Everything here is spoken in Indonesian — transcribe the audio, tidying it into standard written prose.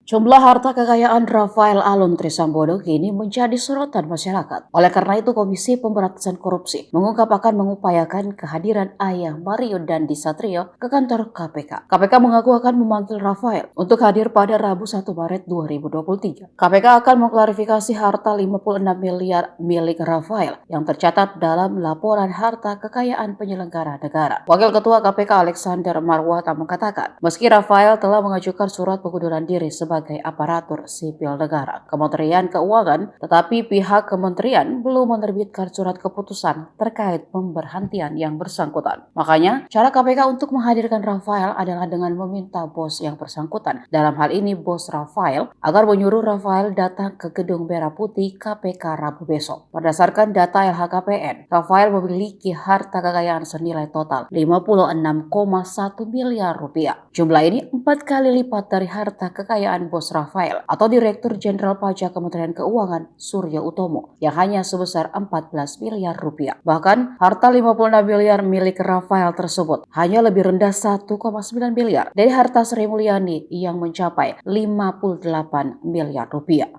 Jumlah harta kekayaan Rafael Alun Trisambodo kini menjadi sorotan masyarakat. Oleh karena itu, Komisi Pemberantasan Korupsi mengungkap akan mengupayakan kehadiran ayah Mario Dandi Satrio ke kantor KPK. KPK mengaku akan memanggil Rafael untuk hadir pada Rabu 1 Maret 2023. KPK akan mengklarifikasi harta 56 miliar milik Rafael yang tercatat dalam laporan harta kekayaan penyelenggara negara. Wakil Ketua KPK Alexander Marwata mengatakan, meski Rafael telah mengajukan surat pengunduran diri sebagai aparatur sipil negara Kementerian Keuangan, tetapi pihak kementerian belum menerbitkan surat keputusan terkait pemberhentian yang bersangkutan. Makanya, cara KPK untuk menghadirkan Rafael adalah dengan meminta bos yang bersangkutan, dalam hal ini bos Rafael, agar menyuruh Rafael datang ke Gedung Merah Putih KPK Rabu besok. Berdasarkan data LHKPN, Rafael memiliki harta kekayaan senilai total 56,1 miliar rupiah. Jumlah ini 4 kali lipat dari harta kekayaan bos Rafael atau Direktur Jenderal Pajak Kementerian Keuangan Surya Utomo yang hanya sebesar 14 miliar rupiah. Bahkan harta 56 miliar milik Rafael tersebut hanya lebih rendah 1,9 miliar dari harta Sri Mulyani yang mencapai 58 miliar rupiah.